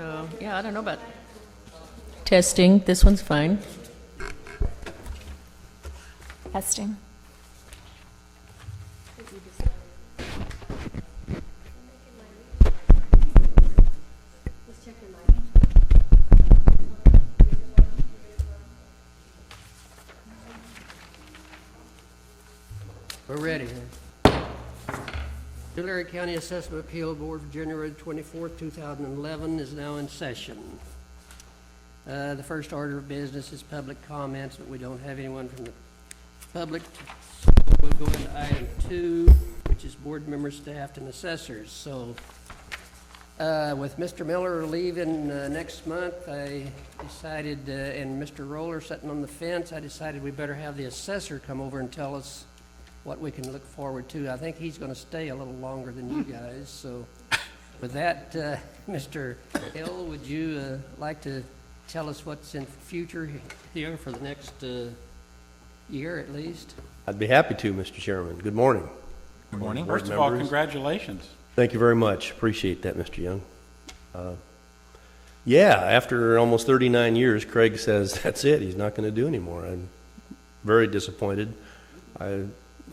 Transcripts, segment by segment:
So, yeah, I don't know about testing. This one's fine. Testing. We're ready. Tulare County Assessment Appeal Board for January 24th, 2011 is now in session. The first order of business is public comments, but we don't have anyone from the public. So we'll go into item 2, which is board members, staff, and assessors. So with Mr. Miller leaving next month, I decided, and Mr. Roller sitting on the fence, I decided we better have the assessor come over and tell us what we can look forward to. I think he's going to stay a little longer than you guys. So with that, Mr. Hill, would you like to tell us what's in future here for the next year at least? I'd be happy to, Mr. Chairman. Good morning. Good morning. Board First of all, members. congratulations. Thank you very much. Appreciate that, Mr. Young. Yeah, after almost 39 years, Craig says that's it. He's not going to do anymore. I'm very disappointed. I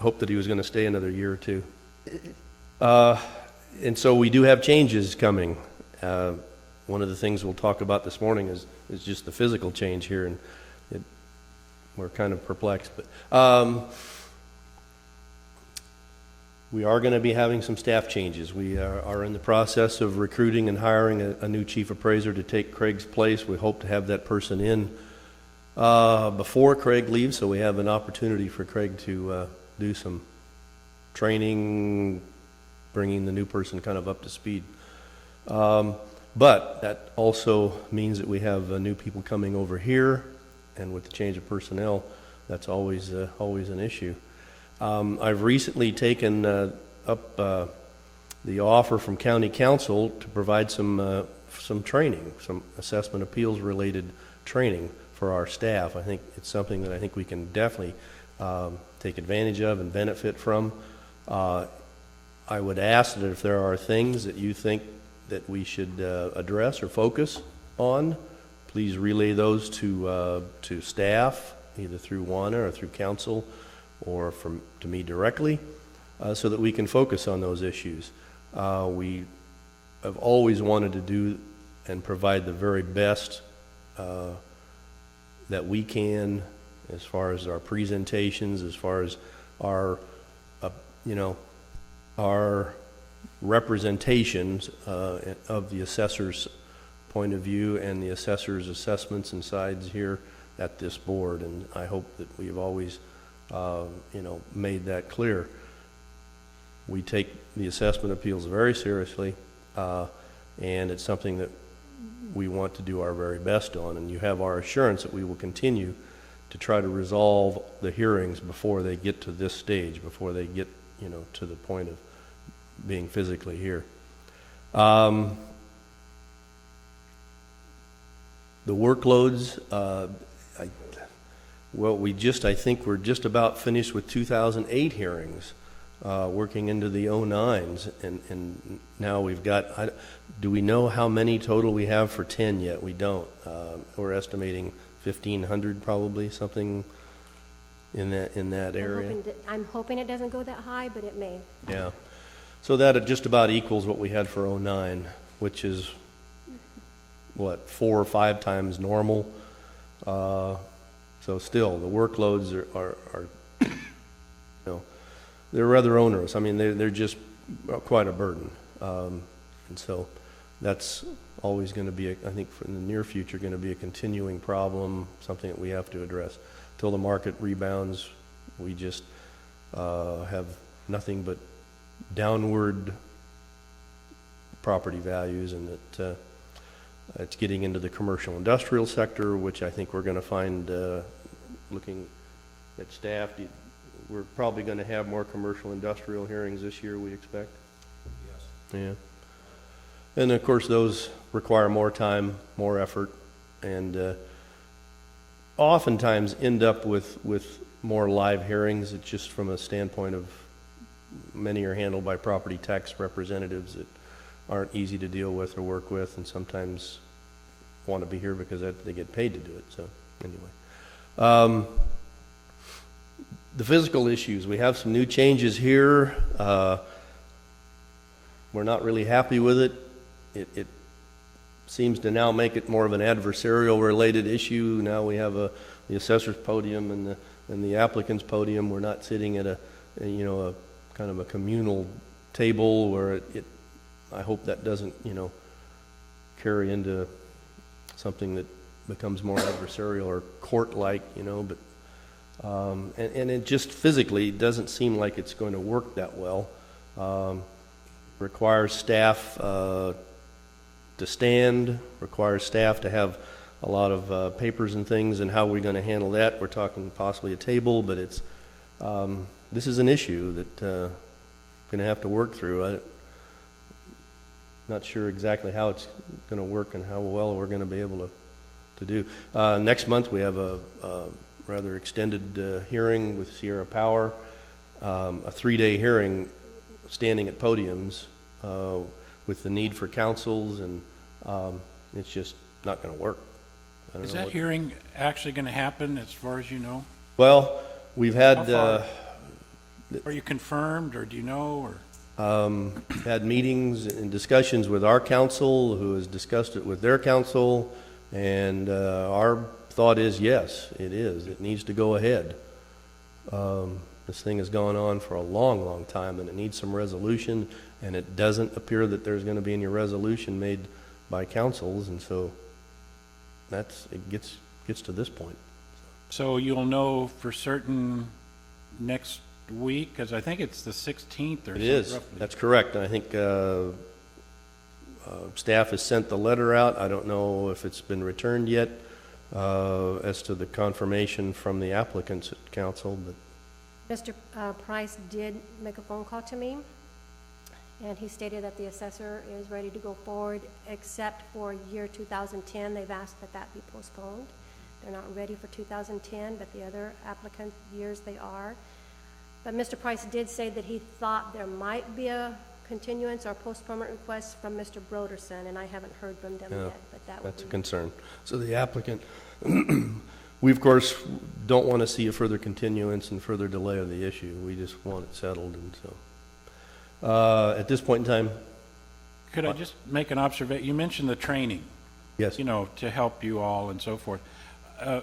hoped that he was going to stay another year or two. And so we do have changes coming. One of the things we'll talk about this morning is just the physical change here, and we're kind of perplexed. But we are going to be having some staff changes. We are in the process of recruiting and hiring a new chief appraiser to take Craig's place. We hope to have that person in before Craig leaves, so we have an opportunity for Craig to do some training, bringing the new person kind of up to speed. But that also means that we have new people coming over here, and with the change of personnel, that's always an issue. I've recently taken up the offer from County Council to provide some training, some assessment appeals related training for our staff. I think it's something that I think we can definitely take advantage of and benefit from. I would ask that if there are things that you think that we should address or focus on, please relay those to staff, either through WANA or through council, or to me directly, so that we can focus on those issues. We have always wanted to do and provide the very best that we can, as far as our presentations, as far as our our representations of the assessor's point of view and the assessor's assessments and sides here at this board. And I hope that we've always made that clear. We take the assessment appeals very seriously, and it's something that we want to do our very best on, and you have our assurance that we will continue to try to resolve the hearings before they get to this stage, before they get to the point of being physically here. The workloads, I think we're just about finished with 2008 hearings, working into the 09s, and now we've got, do we know how many total we have for 10 yet? We don't. We're estimating 1,500 probably, something in that area. I'm hoping it doesn't go that high, but it may. Yeah. So that just about equals what we had for 09, which is, what, 4 or 5 times normal. So still, the workloads are they're rather onerous. I mean, they're just quite a burden. And so that's always going to be, I think, for in the near future, going to be a continuing problem, something that we have to address. Till the market rebounds, we just have nothing but downward property values, and that it's getting into the commercial industrial sector, which I think we're going to find, looking at staff, we're probably going to have more commercial industrial hearings this year, we expect. Yes. Yeah. And of course those require more time, more effort, and oftentimes end up with more live hearings. It's just from a standpoint of many are handled by property tax representatives that aren't easy to deal with or work with, and sometimes want to be here because they get paid to do it, so, anyway. The physical issues, we have some new changes here. We're not really happy with it. It seems to now make it more of an adversarial related issue. Now we have the assessor's podium and the applicant's podium. We're not sitting at a kind of a communal table where I hope that doesn't, carry into something that becomes more adversarial or court-like, but and it just physically doesn't seem like it's going to work that well. Requires staff to stand, requires staff to have a lot of papers and things, and how we're going to handle that. We're talking possibly a table, but this is an issue that we're going to have to work through. I'm not sure exactly how it's going to work and how well we're going to be able to do. Next month we have a rather extended hearing with Sierra Power, a 3-day hearing standing at podiums with the need for councils, and it's just not going to work. I don't Is know that what- hearing actually going to happen, as far as you know? Well, we've had How far? Are you confirmed, or do you know, or? had meetings and discussions with our council, who has discussed it with their council, and our thought is, yes, it is. It needs to go ahead. This thing has gone on for a long, long time, and it needs some resolution, and it doesn't appear that there's going to be any resolution made by councils, and so it gets to this point. So you'll know for certain next week, because I think it's the 16th or so. It is. Roughly. That's correct. I think staff has sent the letter out. I don't know if it's been returned yet as to the confirmation from the applicants at council, but Mr. Price did make a phone call to me, and he stated that the assessor is ready to go forward, except for year 2010. They've asked that that be postponed. They're not ready for 2010, but the other applicant years they are. But Mr. Price did say that he thought there might be a continuance or postponement request from Mr. Broderson, and I haven't heard from them Yeah, yet, but that would that's a be. concern. So the applicant, we of course don't want to see a further continuance and further delay of the issue. We just want it settled, and so at this point in time, Could I just make an observation? You mentioned the training, yes. to help you all and so forth.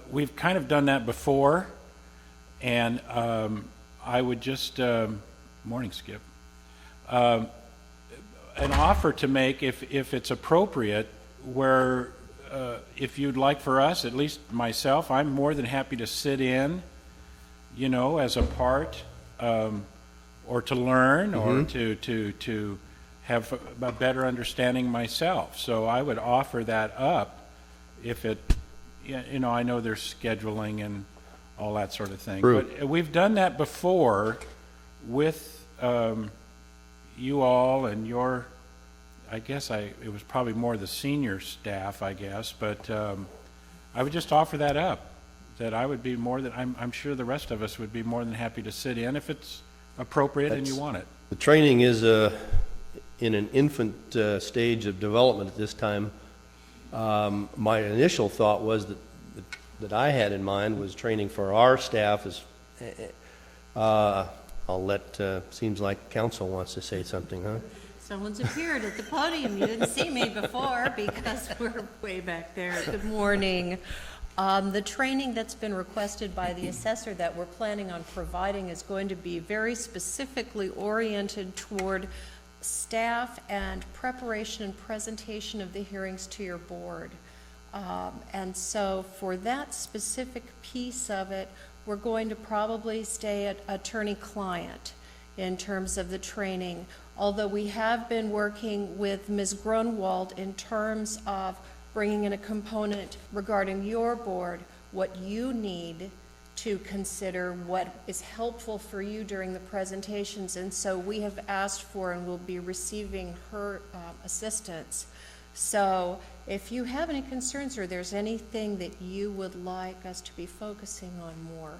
We've kind of done that before, and I would just, morning, Skip, an offer to make, if it's appropriate, where if you'd like for us, at least myself, I'm more than happy to sit in, as a part, or to learn, or to have a better understanding myself. So I would offer that up if it, I know there's scheduling and all that sort of thing. True. But we've done that before with you all and your, I guess it was probably more the senior staff, I guess, but I would just offer that up, that I would be more than, I'm sure the rest of us would be more than happy to sit in if it's appropriate and you want it. The training is in an infant stage of development at this time. My initial thought was that I had in mind was training for our staff. I'll let, seems like council wants to say something, huh? Someone's appeared at the podium. You didn't see me before because we're way back there. Good morning. The training that's been requested by the assessor that we're planning on providing is going to be very specifically oriented toward staff and preparation and presentation of the hearings to your board. And so for that specific piece of it, we're going to probably stay at attorney-client in terms of the training, although we have been working with Ms. Grunwald in terms of bringing in a component regarding your board, what you need to consider, what is helpful for you during the presentations. And so we have asked for and will be receiving her assistance. So if you have any concerns or there's anything that you would like us to be focusing on more,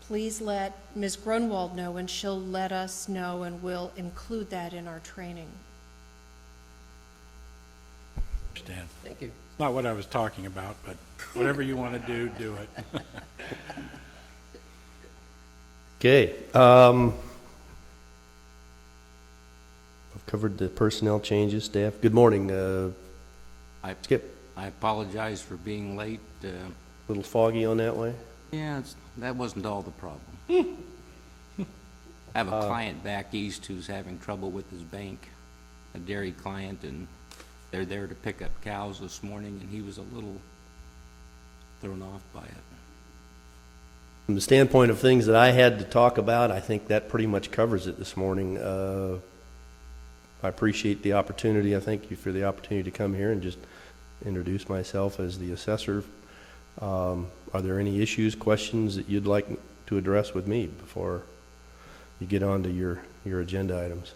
please let Ms. Grunwald know, and she'll let us know, and we'll include that in our training. understand. Thank you. Not what I was talking about, but whatever you want to do, do it. Okay, I've covered the personnel changes, staff. Good morning, Skip. I apologize for being late. Little foggy on that way? Yeah, that wasn't all the problem. I have a client back east who's having trouble with his bank, a dairy client, and they're there to pick up cows this morning, and he was a little thrown off by it. From the standpoint of things that I had to talk about, I think that pretty much covers it this morning. I appreciate the opportunity. I thank you for the opportunity to come here and just introduce myself as the assessor. Are there any issues, questions that you'd like to address with me before you get on to your agenda items?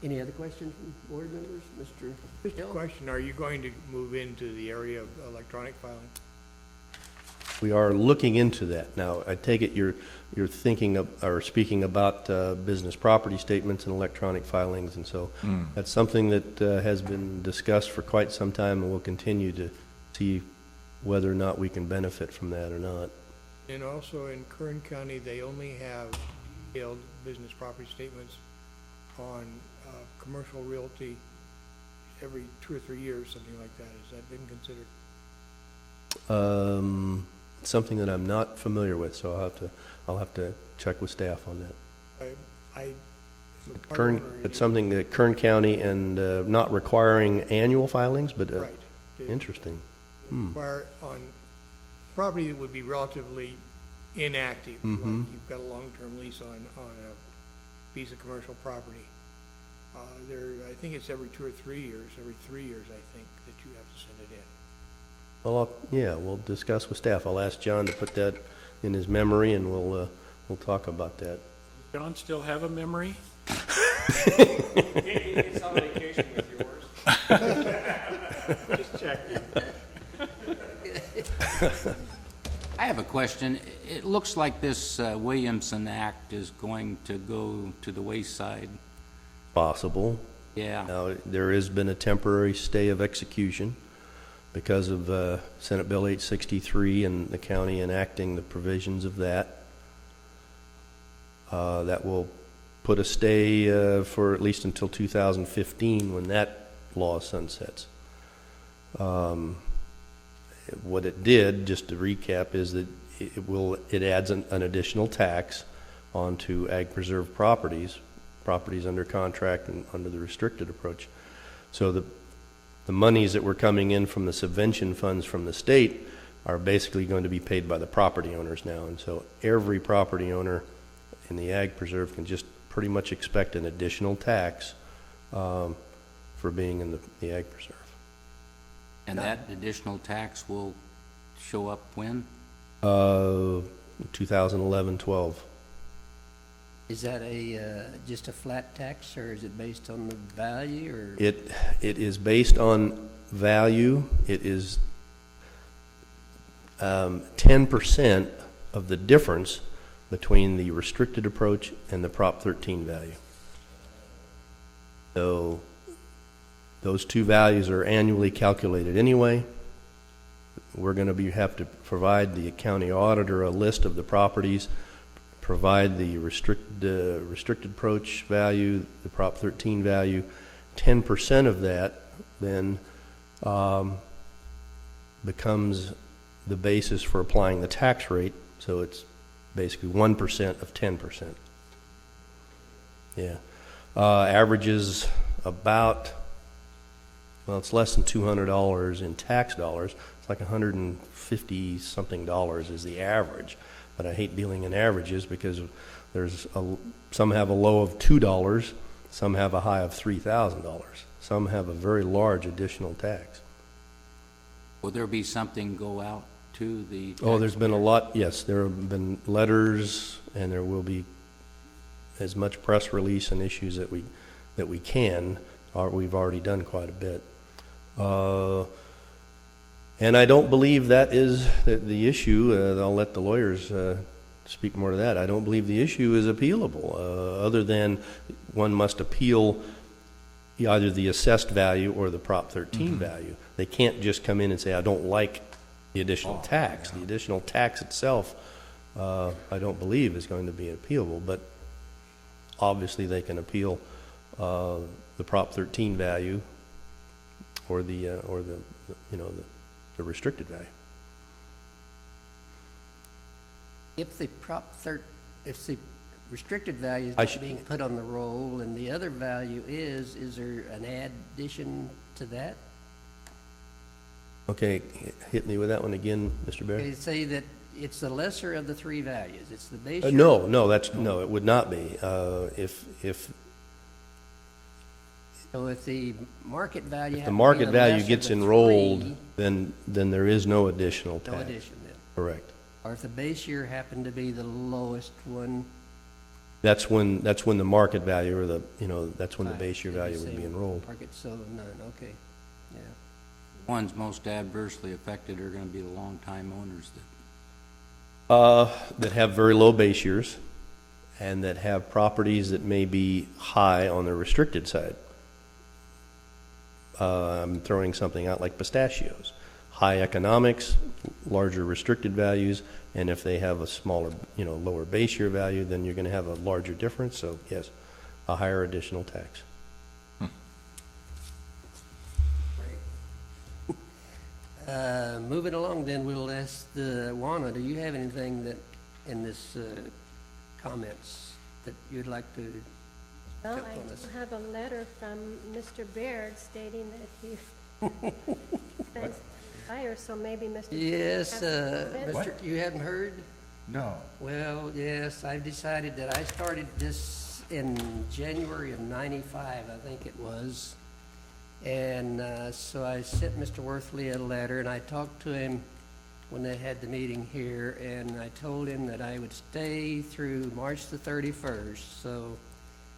Any other questions from board members? Mr. Just a Hill? question, are you going to move into the area of electronic filing? We are looking into that. Now, I take it you're thinking of, or speaking about business property statements and electronic filings, and so that's something that has been discussed for quite some time, and we'll continue to see whether or not we can benefit from that or not. And also in Kern County, they only have detailed business property statements on commercial realty every 2 or 3 years, something like that. Has that been considered? Something that I'm not familiar with, so I'll have to check with staff on that. I am a part Kern, owner in it's it. something that Kern County and not requiring annual filings, but Right. interesting. Require on property that would be relatively inactive, like you've got a long-term lease on a piece of commercial property. I think it's every 2 or 3 years, every 3 years, I think, that you have to send it in. Well, we'll discuss with staff. I'll ask John to put that in his memory, and we'll talk about that. John still have a memory? It's on vacation with yours. Just checking. I have a question. It looks like this Williamson Act is going to go to the wayside. Possible. Yeah. Now, there has been a temporary stay of execution because of Senate Bill 863 and the county enacting the provisions of that. That will put a stay for at least until 2015 when that law sunsets. What it did, just to recap, is that it adds an additional tax onto ag preserve properties under contract and under the restricted approach. So the monies that were coming in from the subvention funds from the state are basically going to be paid by the property owners now. And so every property owner in the ag preserve can just pretty much expect an additional tax for being in the ag preserve. And that additional tax will show up when? 2011-12. Is that just a flat tax, or is it based on the value, or? It is based on value. It is 10% of the difference between the restricted approach and the Prop 13 value. So those two values are annually calculated anyway. We're going to have to provide the county auditor a list of the properties, provide the restricted approach value, the Prop 13 value. 10% of that then becomes the basis for applying the tax rate, so it's basically 1% of 10%. Yeah. Averages about, well, it's less than $200 in tax dollars. It's like $150 something is the average. But I hate dealing in averages because some have a low of $2, some have a high of $3,000. Some have a very large additional tax. Will there be something go out to the? Oh, there's been a lot, yes, there have been letters, and there will be as much press release and issues that we can. We've already done quite a bit. And I don't believe that is the issue. I'll let the lawyers speak more to that. I don't believe the issue is appealable, other than one must appeal either the assessed value or the Prop 13 value. They can't just come in and say, I don't like the additional tax. The additional tax itself, I don't believe is going to be appealable, but obviously they can appeal the Prop 13 value or the restricted value. If the if the restricted value is I not should- being put on the roll and the other value is there an addition to that? Okay, hit me with that one again, Mr. Bear. They say that it's the lesser of the three values. It's the base. No, no, it would not be. So if the market value. If the happens to be market value lesser gets than enrolled, three, then there is no additional tax. no addition then. Correct. Or if the base year happened to be the lowest one. That's when the market value or that's when the fine, base year then value you would say be enrolled. Market, so none, okay, yeah. Ones most adversely affected are gonna be the longtime owners that That have very low base years and that have properties that may be high on the restricted side. I'm throwing something out like pistachios. High economics, larger restricted values, and if they have a smaller, lower base year value, then you're going to have a larger difference. So yes, a higher additional tax. Moving along, then, we'll ask Juana, do you have anything that, in this comments, that you'd like to? Well, Check I on this. do have a letter from Mr. Baird stating that he spends fire, so maybe Mr. Yes, has- Mr., you haven't heard? No. Well, yes, I've decided that I started this in January of '95, I think it was. And so I sent Mr. Worthley a letter, and I talked to him when they had the meeting here, and I told him that I would stay through March the 31st. So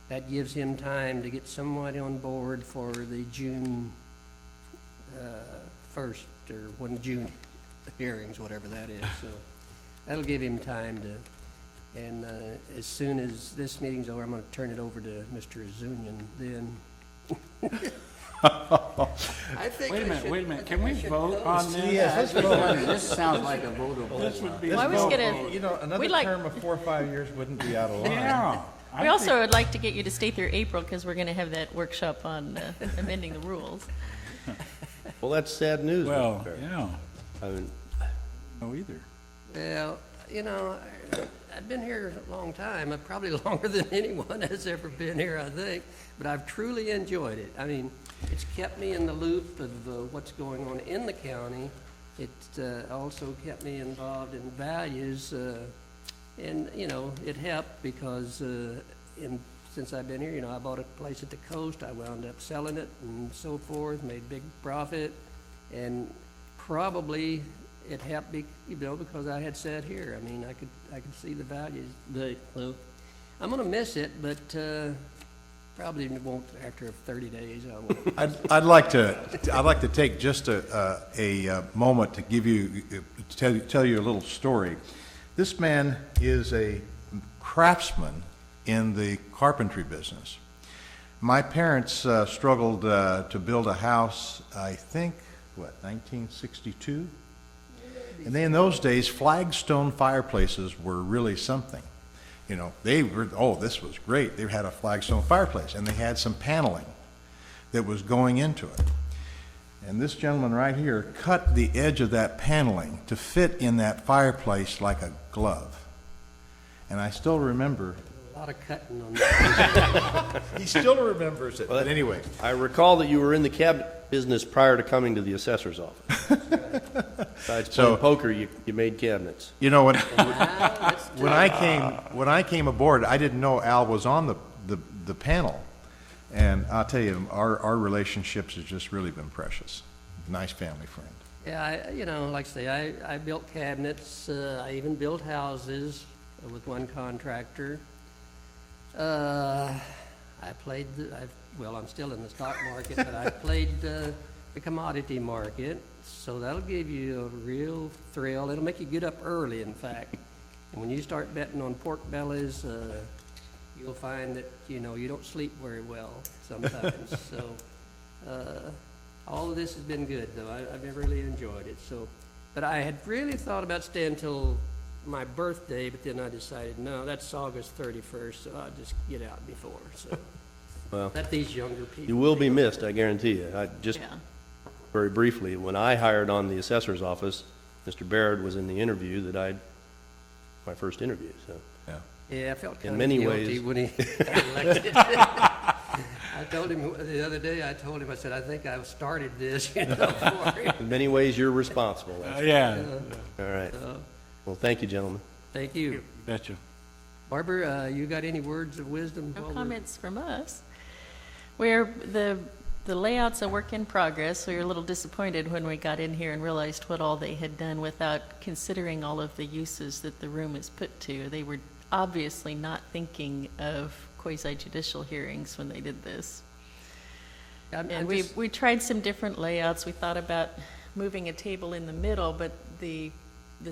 that gives him time to get somebody on board for the June 1st, or when June hearings, whatever that is. So that'll give him time to, and as soon as this meeting's over, I'm gonna turn it over to Mr. Azunian then. I think Wait a I should- minute, can we vote on this? Yes, let's vote. This sounds like a votable. Well, I was gonna, You know, another We'd like- term of 4 or 5 years wouldn't be out of line. Yeah. we also would like to get you to stay through April, because we're gonna have that workshop on amending the rules. Well, that's sad news. Well, Mr. Bear. yeah, I mean, no either. Well, I've been here a long time, probably longer than anyone has ever been here, I think, but I've truly enjoyed it. I mean, it's kept me in the loop of what's going on in the county. It's also kept me involved in values, and, it helped because since I've been here, I bought a place at the coast, I wound up selling it and so forth, made big profit, and probably it helped me, because I had sat here. I mean, I could see the values. Well, I'm gonna miss it, but probably won't after 30 days. I won't. I'd like to take just a moment to give you, tell you a little story. This man is a craftsman in the carpentry business. My parents struggled to build a house, I think, 1962? And then in those days, flagstone fireplaces were really something. They were, this was great. They had a flagstone fireplace, and they had some paneling that was going into it. And this gentleman right here cut the edge of that paneling to fit in that fireplace like a glove. And I still remember, A lot of cutting on that. he still remembers it, but anyway. I recall that you were in the cabinet business prior to coming to the assessor's office. Besides playing poker, you made cabinets. When That's when I came aboard, I didn't know Al was on the panel. And I'll tell you, our relationships has just really been precious. Nice family friend. Yeah, like I say, I built cabinets. I even built houses with one contractor. I'm still in the stock market, but I played the commodity market, so that'll give you a real thrill. It'll make you get up early, in fact. And when you start betting on pork bellies, you'll find that, you know, you don't sleep very well sometimes, so, all of this has been good, though. I've really enjoyed it, so. But I had really thought about staying till my birthday, but then I decided, no, that's August 31st, so I'll just get out before, so. Well, Let these younger people. you will be missed, I guarantee you. I just, Yeah. very briefly, when I hired on the assessor's office, Mr. Baird was in the interview my first interview, so. Yeah, I felt In kind of many guilty ways. when he got elected. I told him the other day, I said, I think I've started this, you know, for him. In many ways, you're responsible. Yeah, All right. Well, thank you, gentlemen. Thank you. betcha. Barbara, you got any words of wisdom? No while we're- comments from us. The layout's a work in progress. We were a little disappointed when we got in here and realized what all they had done without considering all of the uses that the room is put to. They were obviously not thinking of quasi-judicial hearings when they did this. I'm And just- we tried some different layouts. We thought about moving a table in the middle, but the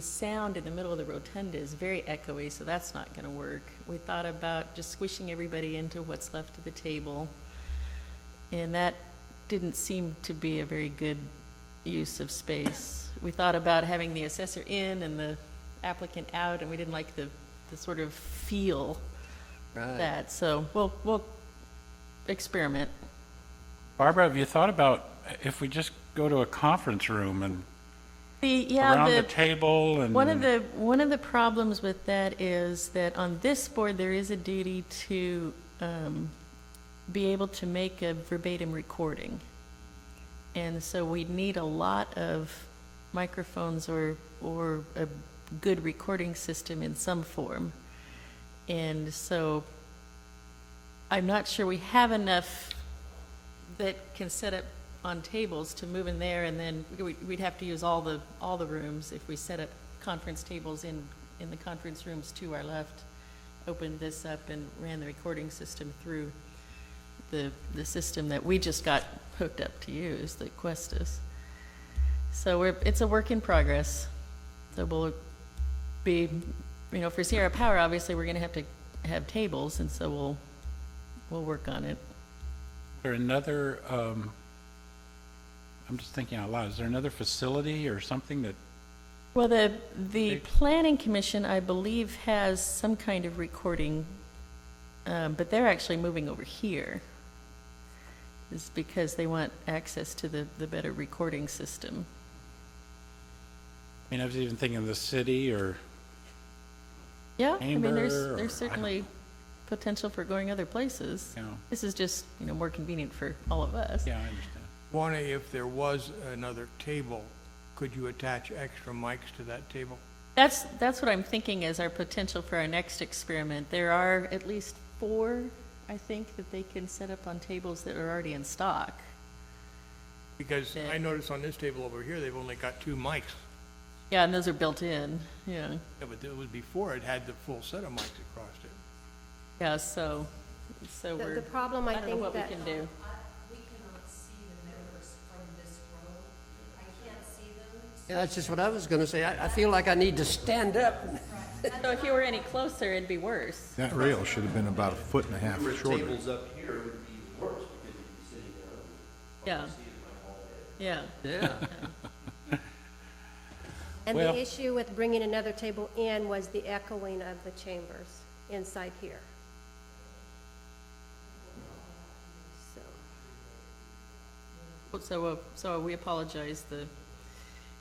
sound in the middle of the rotunda is very echoey, so that's not gonna work. We thought about just squishing everybody into what's left of the table, and that didn't seem to be a very good use of space. We thought about having the assessor in and the applicant out, and we didn't like the sort of feel Right. that, so we'll experiment. Barbara, have you thought about if we just go to a conference room and around the table and? One of the problems with that is that on this board, there is a duty to be able to make a verbatim recording. And so we need a lot of microphones or a good recording system in some form. And so I'm not sure we have enough that can set up on tables to move in there, and then we'd have to use all the rooms if we set up conference tables in the conference rooms to our left, opened this up and ran the recording system through the system that we just got hooked up to use, the Questus. So it's a work in progress. So we'll be, for Sierra Power, obviously, we're gonna have to have tables, and so we'll work on it. Is there another, I'm just thinking out loud, is there another facility or something that, Well, the Planning Commission, I believe, has some kind of recording, but they're actually moving over here. It's because they want access to the better recording system. I was even thinking of the city or, Yeah, Chamber, or- I there's don't- certainly potential for going other places. This is just, more convenient for all of us. yeah, I understand. Juana, if there was another table, could you attach extra mics to that table? That's what I'm thinking is our potential for our next experiment. There are at least 4, I think, that they can set up on tables that are already in stock. Because Yeah. I noticed on this table over here, they've only got 2 mics. Yeah, and those are built in, yeah. Yeah, but it was before it had the full set of mics across it. Yeah, so we're, The problem, I I don't know think what we that, can do. We cannot see the members from this row. I can't see them. Yeah, that's just what I was gonna say. I feel like I need to stand up. So if you were any closer, it'd be worse. That rail should have been about a foot and a half shorter. Tables up here would be worse because you'd be sitting there. Yeah, yeah. Yeah. and Well- the issue with bringing another table in was the echoing of the chambers inside here. So, So we apologize.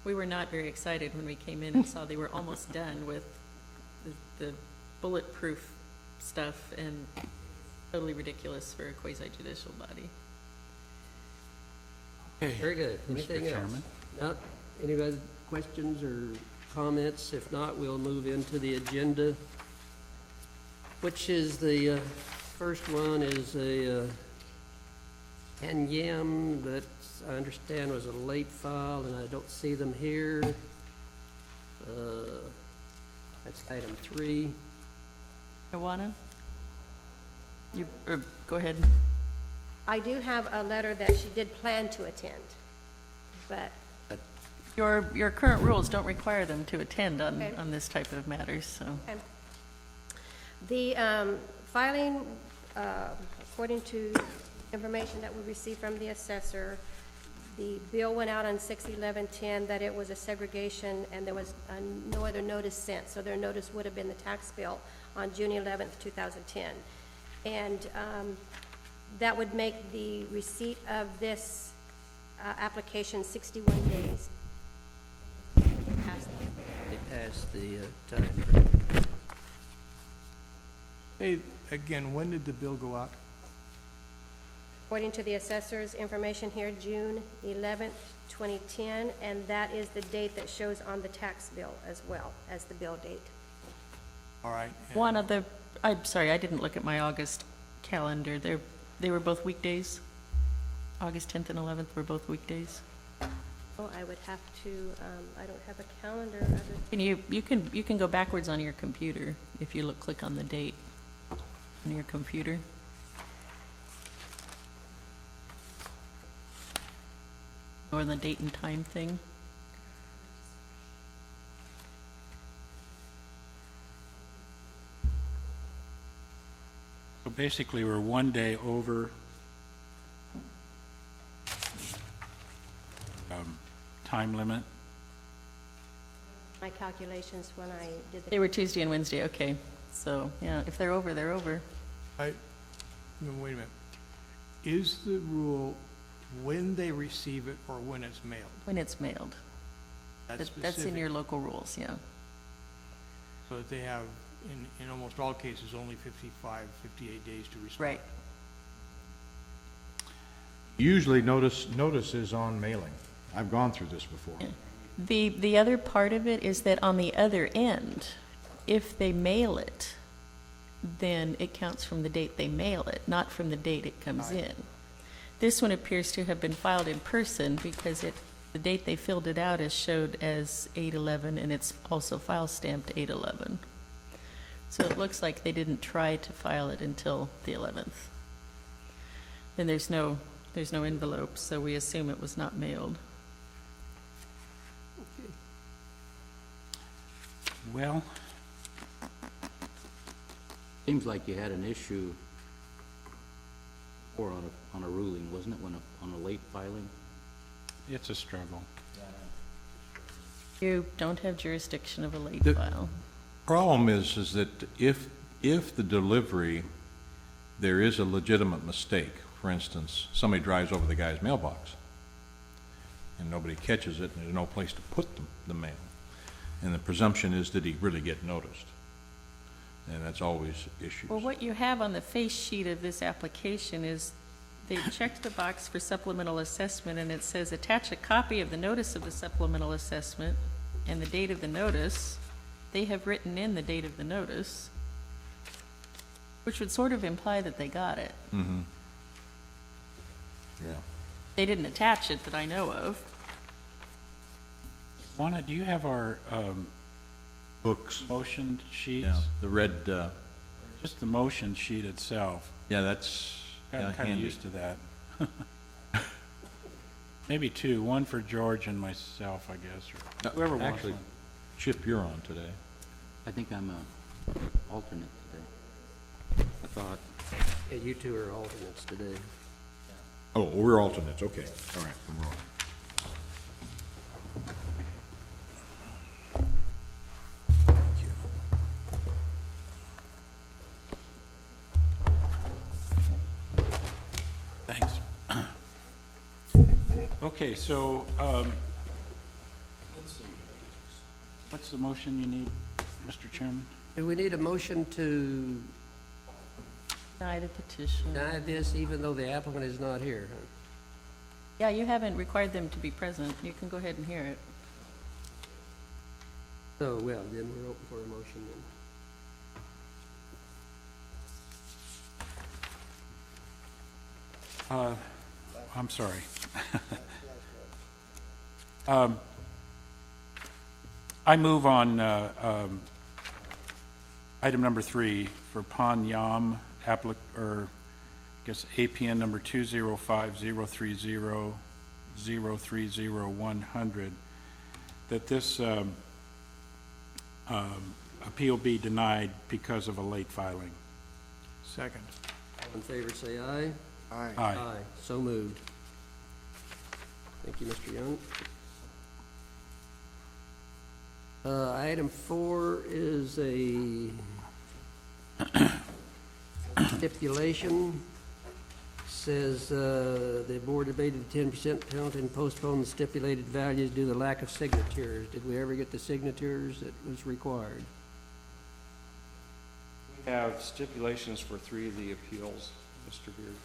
We were not very excited when we came in and saw they were almost done with the bulletproof stuff, and totally ridiculous for a quasi-judicial body. Very good. Mr. Anything else? Chairman? Not, any other questions or comments? If not, we'll move into the agenda, which is the first one is a Anyam that I understand was a late file, and I don't see them here. That's item 3. Joanna? Go ahead. I do have a letter that she did plan to attend, but Your current rules don't require them to attend Okay. on this type of matters, so. the filing, according to information that we received from the assessor, the bill went out on 6/11/10 that it was a segregation, and there was no other notice sent, so their notice would have been the tax bill on June 11th, 2010. And that would make the receipt of this application 61 days. It passed the time. Hey, again, when did the bill go out? According to the assessor's information here, June 11th, 2010, and that is the date that shows on the tax bill as well as the bill date. All right. One of the, I'm sorry, I didn't look at my August calendar. They were both weekdays. August 10th and 11th were both weekdays. Oh, I would have to, I don't have a calendar other. And you can go backwards on your computer if you click on the date on your computer. Or the date and time thing. So basically, we're one day over time limit. My calculations when I did They the, were Tuesday and Wednesday, okay. So, yeah, if they're over, they're over. No, wait a minute. Is the rule when they receive it or when it's mailed? When it's mailed. That's That's in specific. your local rules, yeah. So that they have, in almost all cases, only 55, 58 days to respond. Right. Usually notice is on mailing. I've gone through this before. The other part of it is that on the other end, if they mail it, then it counts from the date they mail it, not from the date it comes in. This one appears to have been filed in person because the date they filled it out is showed as 8/11, and it's also file stamped 8/11. So it looks like they didn't try to file it until the 11th. And there's no envelope, so we assume it was not mailed. Well, Seems like you had an issue or on a ruling, wasn't it, on a late filing? it's a struggle. You don't have jurisdiction of a late The- file. Problem is that if the delivery, there is a legitimate mistake, for instance, somebody drives over the guy's mailbox, and nobody catches it, and there's no place to put the mail, and the presumption is that he really get noticed, and that's always issues. Well, what you have on the face sheet of this application is they checked the box for supplemental assessment, and it says attach a copy of the notice of the supplemental assessment and the date of the notice. They have written in the date of the notice, which would sort of imply that they got it. Mm-hmm. Yeah. They didn't attach it that I know of. Juana, do you have our Books. motion sheets? Yeah, the red, Just the motion sheet itself. yeah, that's Gotten kind of handy. used to that. Maybe two, one for George and myself, I guess, or whoever wants Actually, one. Chip, you're on today. I think I'm a alternate today. I thought, Yeah, you two are alternates today. Oh, we're alternates, okay, all right, I'm wrong. Thanks. Okay, so, let's see. What's the motion you need, Mr. Chairman? Do we need a motion to Deny the petition. deny this even though the applicant is not here? Huh? Yeah, you haven't required them to be present. You can go ahead and hear it. So, well, then we're open for a motion then. I'm sorry. I move on item number 3 for Pan Yam or I guess APN number 205-030-030-100, that this appeal be denied because of a late filing. Second. All in favor, say aye. Aye. Aye. So moved. Thank you, Mr. Young. Item 4 is a stipulation. Says, the board debated the 10% penalty and postponed the stipulated values due to the lack of signatures. Did we ever get the signatures that was required? We have stipulations for 3 of the appeals, Mr. Beard.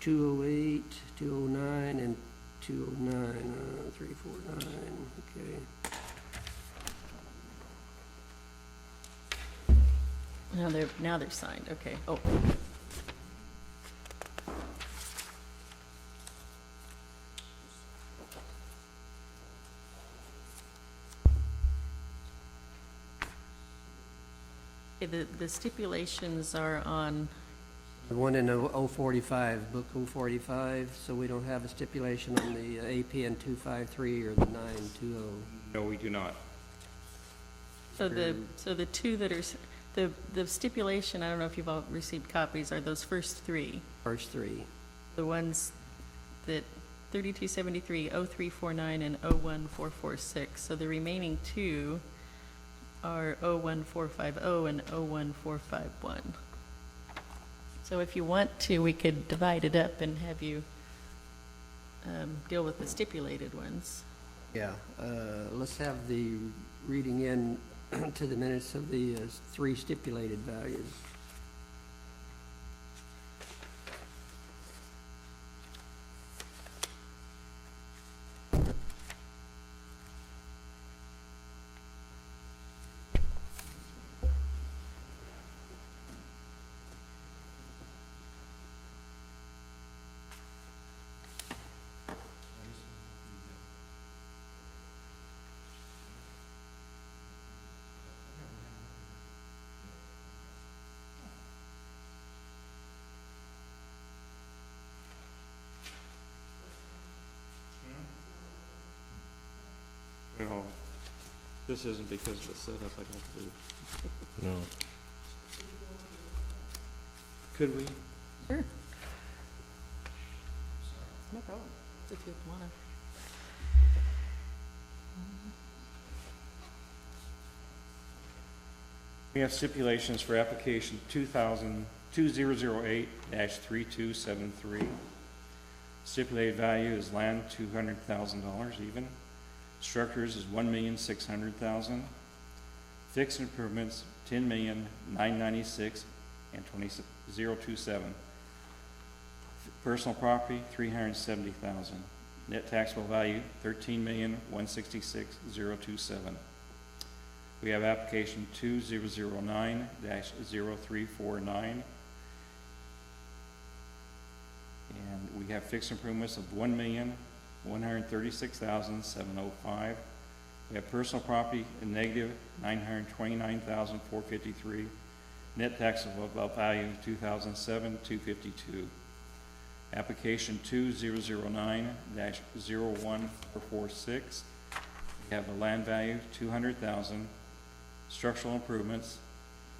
208, 209, and 209, 349, okay. Now they're signed, okay. Oh, okay, the stipulations are on, The one in 045, book 045, so we don't have a stipulation on the APN 253 or the 920. No, we do not. so the two that are, the stipulation, I don't know if you've all received copies, are those first 3. First 3. The ones that 3273, 0349, and 01446. So the remaining 2 are 01450 and 01451. So if you want to, we could divide it up and have you deal with the stipulated ones. Yeah, let's have the reading in to the minutes of the 3 stipulated values. No, this isn't because of the setup, I don't believe. No. Could we? Sure. No problem. If you want to. We have stipulations for application 2008-3273. Stipulated value is land $200,000 even. Structures is $1,600,000. Fixed improvements $10,996 and 027. Personal property $370,000. Net taxable value $13,166,027. We have application 2009-0349. And we have fixed improvements of $1,136,705. We have personal property in negative $929,453. Net taxable value 2007-252. Application 2009-01446. We have a land value 200,000. Structural improvements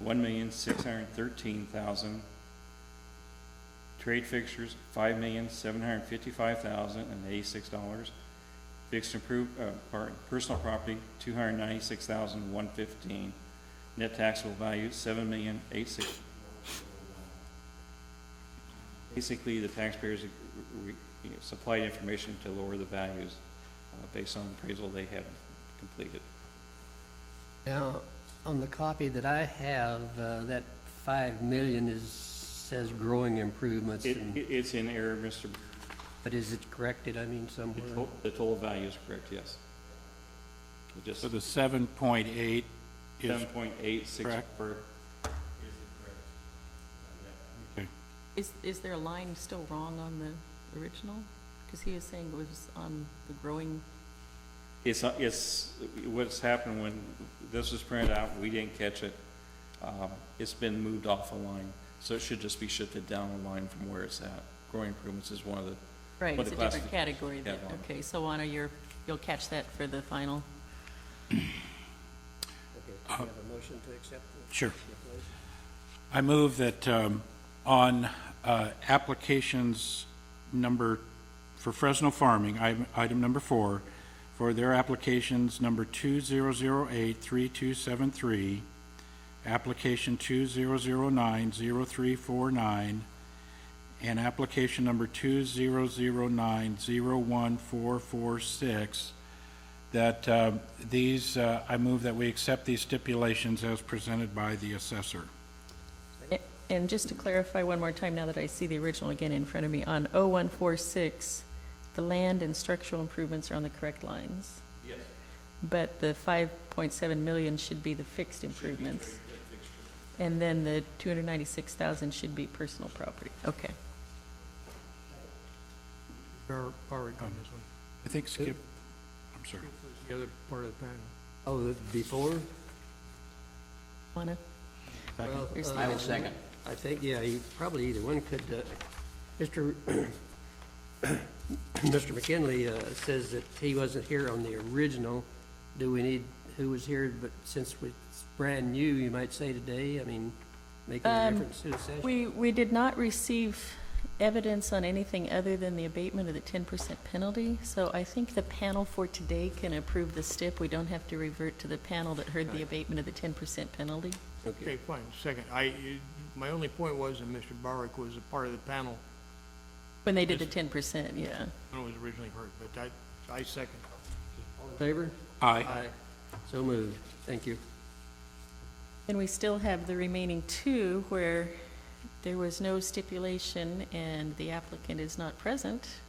$1,613,000. Trade fixtures $5,755,086. Fixed personal property $296,115. Net taxable value $7,086,000. Basically, the taxpayers supplied information to lower the values based on appraisal they have completed. Now, on the copy that I have, that 5 million says growing improvements, It's in error, Mr. but is it corrected, I mean, somewhere? The total value is correct, yes. It just So the 7.8 is 7.86 correct. per. Is there a line still wrong on the original? Because he was saying it was on the growing, It's what's happened when this was printed out, we didn't catch it. It's been moved off a line, so it should just be shifted down a line from where it's at. Growing improvements is one of the, right, What it's a the different category. Yeah, That, well. okay, so Anna, you'll catch that for the final. We have a motion to accept the Sure. stipulation. I move that on applications for Fresno Farming, item number 4, for their applications number 2008-3273, application 2009-0349, and application number 2009-01446, that I move that we accept these stipulations as presented by the assessor. And just to clarify one more time, now that I see the original again in front of me, on 0146, the land and structural improvements are on the correct lines. Yes. But the 5.7 million should be the fixed improvements. And then the 296,000 should be personal property. Okay. Barrick on this one. I think Skip, I'm sorry. The other part of the panel. Oh, before? Wanna? Well, Here's the I will original. second. I think, yeah, probably either one could, Mr. Mr. McKinley says that he wasn't here on the original. Do we need, who was here, but since it's brand new, you might say today, I mean, making a difference to the session? We did not receive evidence on anything other than the abatement of the 10% penalty, so I think the panel for today can approve the STIP. We don't have to revert to the panel that heard the abatement of the 10% penalty. Okay, fine, second. My only point was that Mr. Barrick was a part of the panel When they did the 10%, yeah. when it was originally heard, but I second. All in favor? Aye. So moved. Thank you. And we still have the remaining 2 where there was no stipulation and the applicant is not present.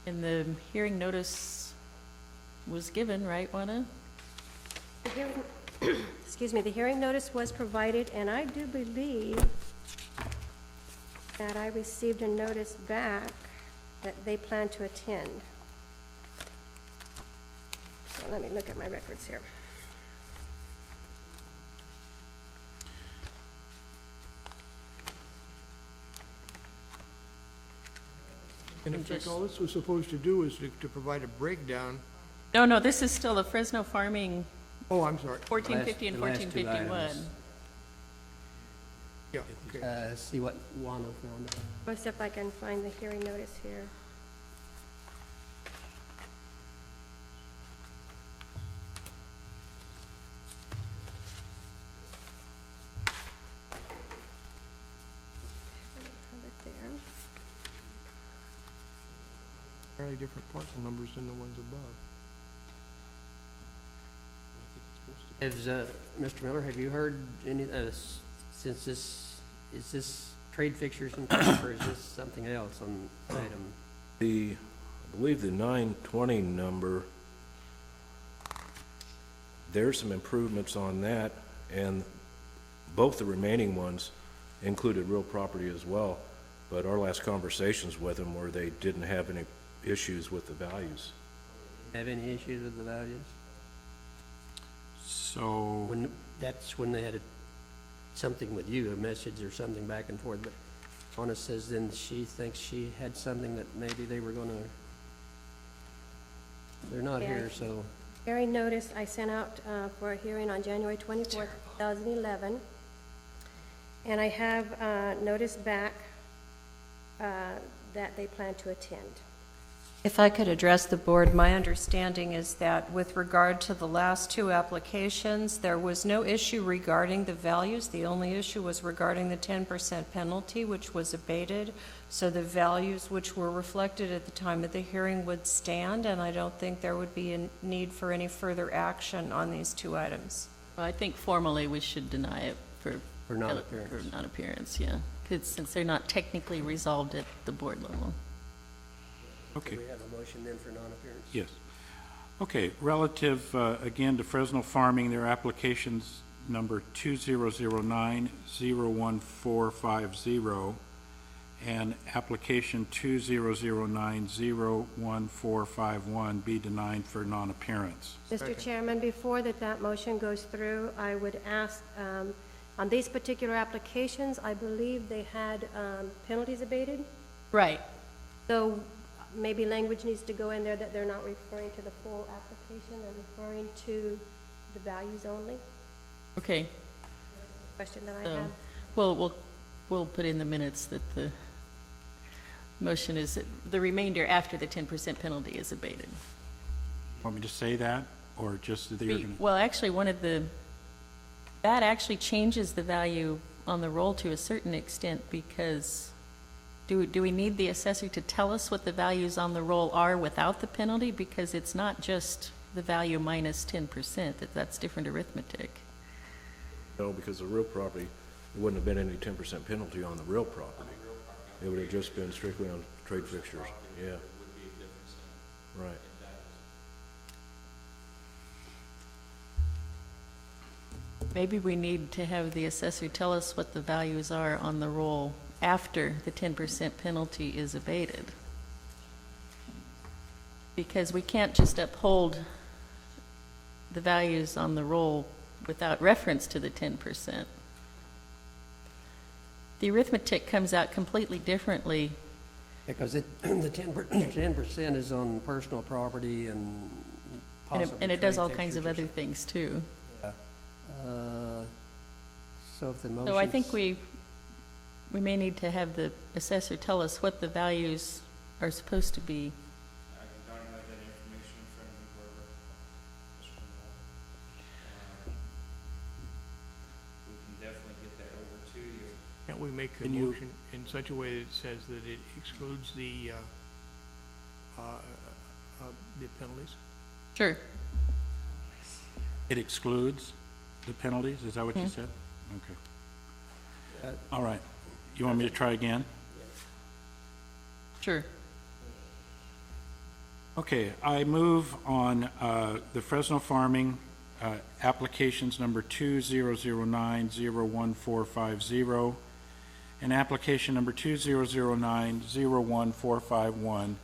And the hearing notice was given, right, Juana? The hearing, excuse me, the hearing notice was provided, and I do believe that I received a notice back that they plan to attend. So let me look at my records here. And in fact, all this was supposed to do is to provide a breakdown. No, this is still the Fresno Farming Oh, I'm sorry. 1450 and The last two 1451. items. Yeah, okay. See what Wano found. Let's see if I can find the hearing notice here. Have it there. Fairly different parcel numbers than the ones above. Has, Mr. Miller, have you heard any, since this, is this trade fixtures and stuff, or is this something else on item? I believe the 920 number, there's some improvements on that, and both the remaining ones included real property as well, but our last conversations with them were they didn't have any issues with the values. Have any issues with the values? So, That's when they had something with you, a message or something back and forth, but Anna says then she thinks she had something that maybe they were gonna, they're not here, so. Hearing notice I sent out for a hearing on January 24th, 2011. And I have notice back that they plan to attend. If I could address the board, my understanding is that with regard to the last 2 applications, there was no issue regarding the values. The only issue was regarding the 10% penalty, which was abated. So the values which were reflected at the time of the hearing would stand, and I don't think there would be a need for any further action on these 2 items. Well, I think formally we should deny it for non-appearance. For non-appearance, yeah. 'Cause since they're not technically resolved at the board level. okay. Do we have a motion then for non-appearance? Yes. Okay, relative, again, to Fresno Farming, their applications number 2009-01450 and application 2009-01451 be denied for non-appearance. Mr. Chairman, before that motion goes through, I would ask, on these particular applications, I believe they had penalties abated. Right. So maybe language needs to go in there that they're not referring to the full application, they're referring to the values only, Okay, question that I so, have. we'll put in the minutes that the motion is that the remainder after the 10% penalty is abated. Want me to say that, or just that you're gonna? Well, actually, that actually changes the value on the roll to a certain extent, because do we need the assessor to tell us what the values on the roll are without the penalty? Because it's not just the value minus 10%, that's different arithmetic. No, because the real property, there wouldn't have been any 10% penalty on the real property. It would have just been strictly on trade fixtures, yeah. Right. Maybe we need to have the assessor tell us what the values are on the roll after the 10% penalty is abated. Because we can't just uphold the values on the roll without reference to the 10%. The arithmetic comes out completely differently. Because the 10% is on personal property and possibly And it does trade all kinds of fixtures or other things too. So if the motion. So I think we may need to have the assessor tell us what the values are supposed to be. I don't have that information in front of me, Barbara. We can definitely get that over to you. Can't we make a Can you- motion in such a way that it says that it excludes the penalties? Sure. It excludes the penalties, is that what you said? Okay. All right. You want me to try again? Sure. Okay, I move on the Fresno Farming applications number 2009-01450 and application number 2009-01451,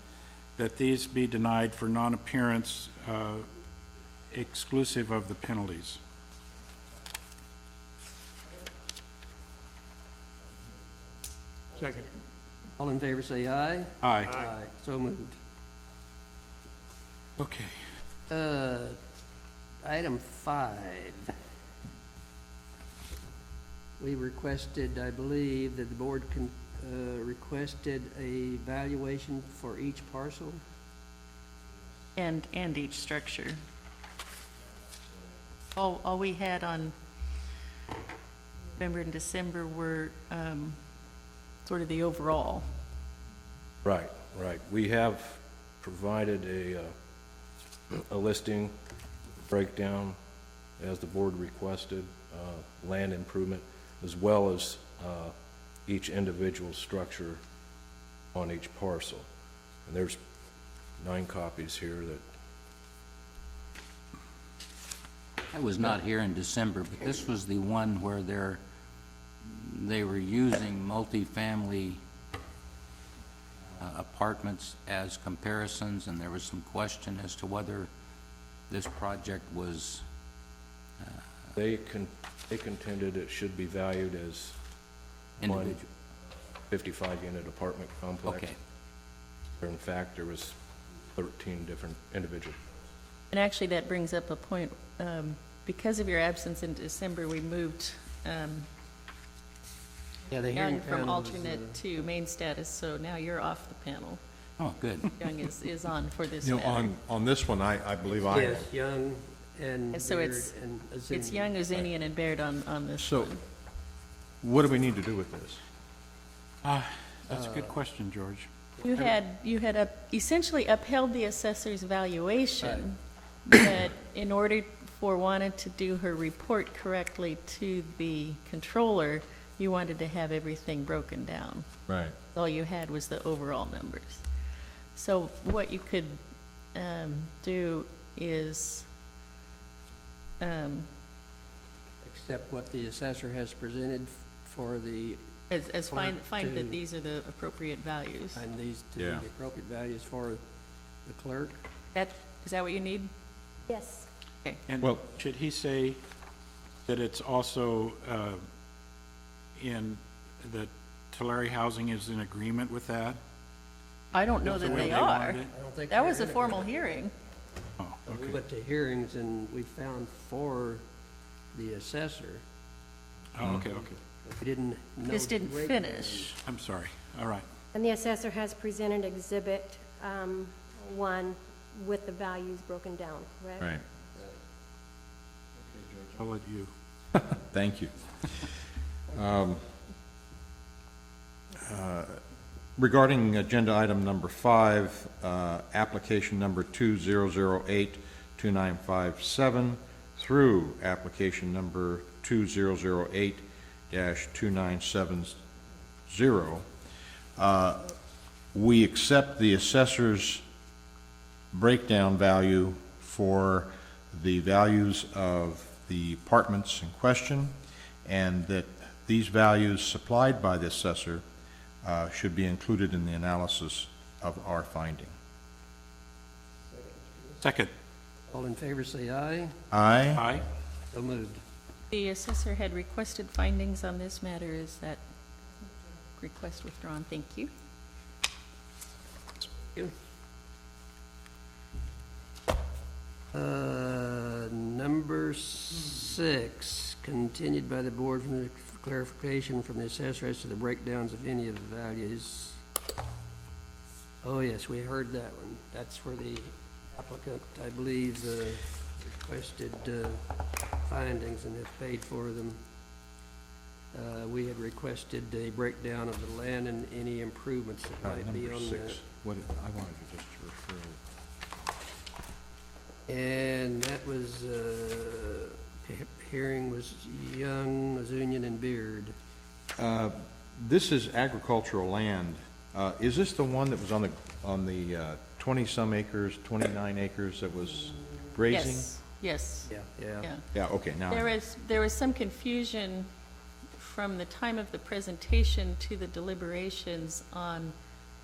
that these be denied for non-appearance exclusive of the penalties. Second. All in favor, say aye. Aye. So moved. Okay. Item 5. We requested, I believe, that the board requested a valuation for each parcel. And each structure. All we had on November and December were sort of the overall. Right, right. We have provided a listing breakdown as the board requested, land improvement, as well as each individual structure on each parcel. And there's 9 copies here that, I was not here in December, but this was the one where they were using multifamily apartments as comparisons, and there was some question as to whether this project was, they contended it should be valued as one individual. 55-unit apartment complex. Okay. Where in fact, there was 13 different individual. And actually, that brings up a point. Because of your absence in December, we moved Yeah, the hearing Young from panel was, alternate to main status, so now you're off the panel. Oh, good. Young is on for this You know, matter. on this one, I believe I am. Yes, Young and And so Beard it's- and It's Azemian. Young, Ozanian, and Baird on this So, one. what do we need to do with this? That's a good question, George. You had essentially upheld the assessor's valuation, but in order for Juana to do her report correctly to the controller, you wanted to have everything broken down. Right. All you had was the overall numbers. So what you could do is, Accept what the assessor has presented for the, as find to- that these are the appropriate values. and these to be Yeah. the appropriate values for the clerk. Is that what you need? Yes, And Well- should he say that it's also in, that Tulare Housing is in agreement with that? I don't know The that way they wanted are. it? I don't think That they're was a in it. formal hearing. Oh, We went to hearings and we found for the assessor, Oh, okay, okay. but we didn't know. Just the didn't breakdown. finish. I'm sorry. All right. And the assessor has presented Exhibit 1 with the values broken down, correct? Right. I'll let you. Thank you. Regarding agenda item number 5, application number 2008-2957 through application number 2008-2970, we accept the assessor's breakdown value for the values of the apartments in question, and that these values supplied by the assessor should be included in the analysis of our finding. Second. All in favor, say aye. Aye? Aye. So moved. The assessor had requested findings on this matter. Is that request withdrawn? Thank you. Number 6, continued by the board from the clarification from the assessor as to the breakdowns of any of the values. Oh, yes, we heard that one. That's where the applicant, I believe, requested findings and have paid for them. We had requested a breakdown of the land and any improvements that might be Number on 6. that. What, I wanted to just refer. And that was, hearing was Young, Mizunian, and Beard. This is agricultural land. Is this the one that was on the 20-some acres, 29 acres that was grazing? Yes, yes, Yeah. yeah. Yeah, okay, now. There was some confusion from the time of the presentation to the deliberations on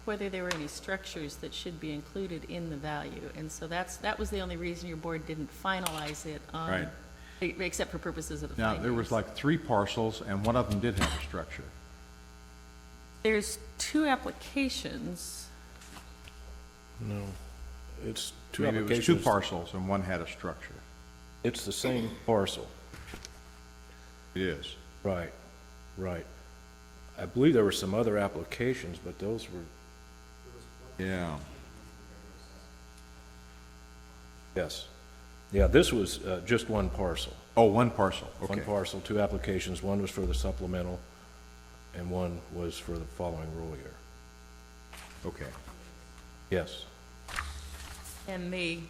whether there were any structures that should be included in the value. And so that was the only reason your board didn't finalize it on. Right. Except for purposes of the Now, findings. there was like 3 parcels, and one of them did have a structure. There's 2 applications. No, it's two Maybe it was 2 applications. parcels, and one had a structure. It's the same parcel. It is. Right, right. I believe there were some other applications, but those were, Yeah. yes. Yeah, this was just one parcel. Oh, 1 parcel, okay. One parcel, 2 applications. One was for the supplemental, and one was for the following rule year. Okay. Yes. And the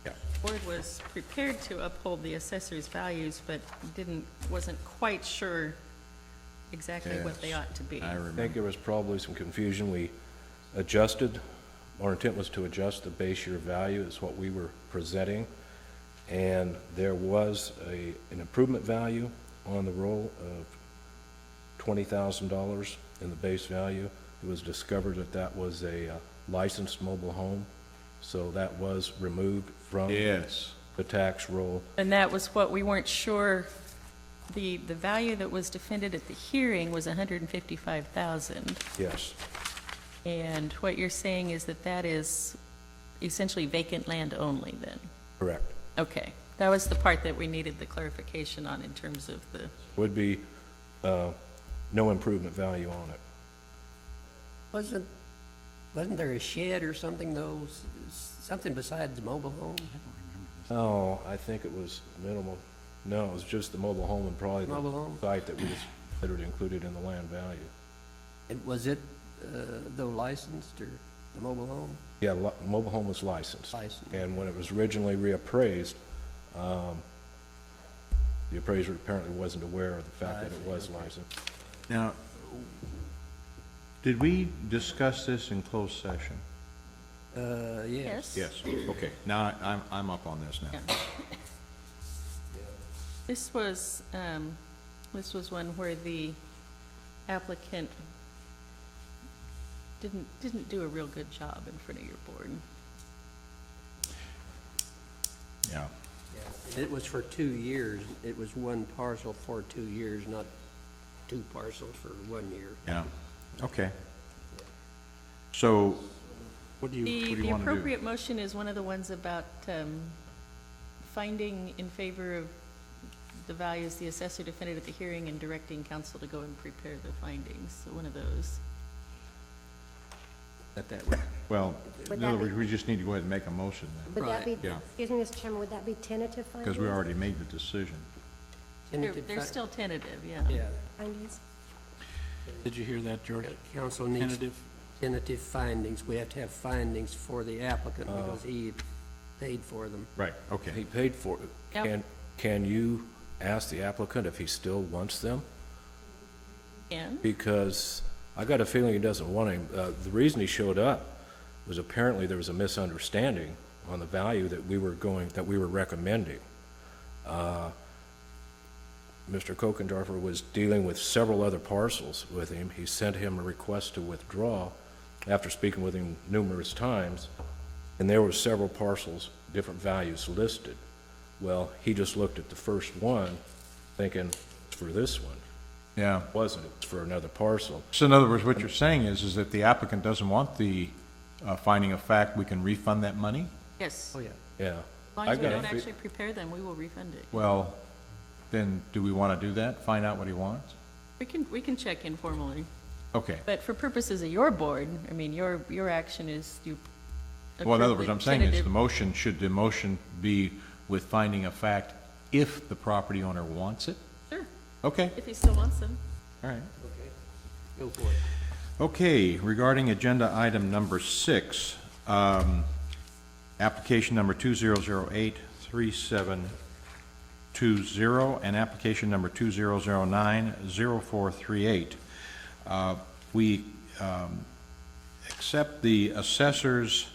Yeah. board was prepared to uphold the assessor's values, but wasn't quite sure exactly what they Yes, ought to be. I I think remember. there was probably some confusion. We adjusted, our intent was to adjust the base year value, is what we were presenting. And there was an improvement value on the roll of $20,000 in the base value. It was discovered that that was a licensed mobile home, so that was removed from Yes. the tax roll. And that was what we weren't sure, the value that was defended at the hearing was $155,000. Yes, And what you're saying is that is essentially vacant land only then? correct. Okay, that was the part that we needed the clarification on in terms of the, Would be no improvement value on it. Wasn't there a shed or something, though? Something besides the mobile home? Oh, I think it was minimal. No, it was just the mobile home and probably Mobile the home? site that we considered included in the land value. And was it, though licensed, or the mobile home? Yeah, mobile home was licensed. Licensed. And when it was originally reappraised, the appraiser apparently wasn't aware of the fact I that it see, was okay. licensed. Now, did we discuss this in closed session? Yes. yes? Yes. Okay, now I'm up on this now. Yeah. This was one where the applicant didn't do a real good job in front of your board. Yeah. It was for 2 years. It was 1 parcel for 2 years, not 2 parcels for 1 year. Yeah, okay. So, What do you The want to do? appropriate motion is one of the ones about finding in favor of the values the assessor defended at the hearing and directing council to go and prepare the findings, so one of those. That way. Well, Would in other that be- words, we just need to go ahead and make a motion then, Would that be, Yeah. excuse me, Mr. Chairman, would that be tentative findings? because we already made the decision. Tentative They're fi- still tentative, yeah. Yeah, Findings? Did you hear that, George? council needs Tentative? tentative findings. We have to have findings for the applicant because he paid for them. Right, okay. He paid for it. Yep. Can you ask the applicant if he still wants them? And, Because I got a feeling he doesn't want him. The reason he showed up was apparently there was a misunderstanding on the value that we were recommending. Mr. Kokendorfer was dealing with several other parcels with him. He sent him a request to withdraw after speaking with him numerous times, and there were several parcels, different values listed. Well, he just looked at the first one, thinking it's for this one. Yeah. It wasn't, it was for another parcel. So in other words, what you're saying is if the applicant doesn't want the finding of fact, we can refund that money? yes, Oh, yeah. Yeah. as long I as we got a don't fe- actually prepare them, we will refund it. Well, then, do we want to do that? Find out what he wants? We can check informally, Okay. but for purposes of your board, I mean, your action is you. Well, in other approve words, the I'm saying is tentative- the motion, should the motion be with finding of fact if the property owner wants it? Sure, Okay, if he still wants them. all right. Go for it. Okay, regarding agenda item number 6, application number 2008-3720 and application number 2009-0438. We accept the assessor's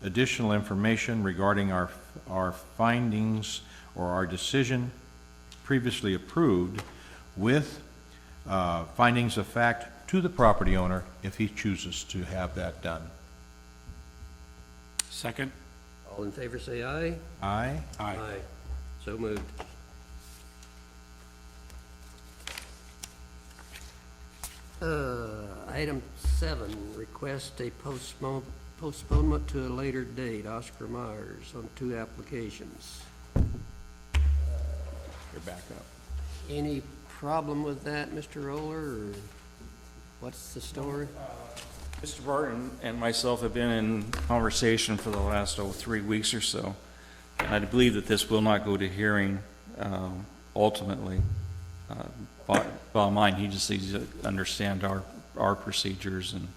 additional information regarding our findings or our decision previously approved with findings of fact to the property owner if he chooses to have that done. Second? All in favor, say aye. Aye? Aye. So moved. Item 7, request a postponement to a later date. Oscar Myers on 2 applications. You're back up. Any problem with that, Mr. Roller, or what's the story? Mr. Barton and myself have been in conversation for the last, 3 weeks or so. And I believe that this will not go to hearing ultimately. Bottom line, he just needs to understand our procedures, and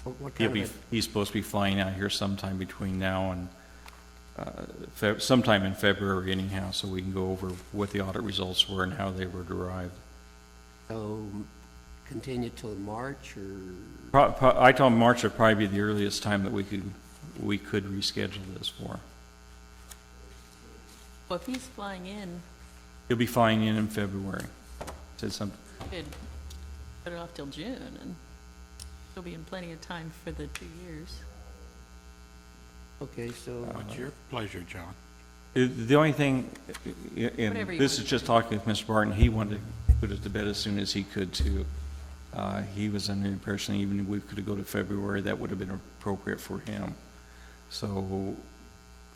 What kind of he's supposed to be flying out here sometime between now and sometime in February anyhow, so we can go over what the audit results were and how they were derived. so continue till March, or? I told him March would probably be the earliest time that we could reschedule this for. Well, if he's flying in, He'll be flying in February. Said something. could put it off till June, and he'll be in plenty of time for the 2 years. Okay, so, What's your pleasure, John? The only thing, and Whatever you this want is just talking with Mr. Barton, he wanted to put it to bed as soon as he could too. He was under the impression even if we could go to February, that would have been appropriate for him. So,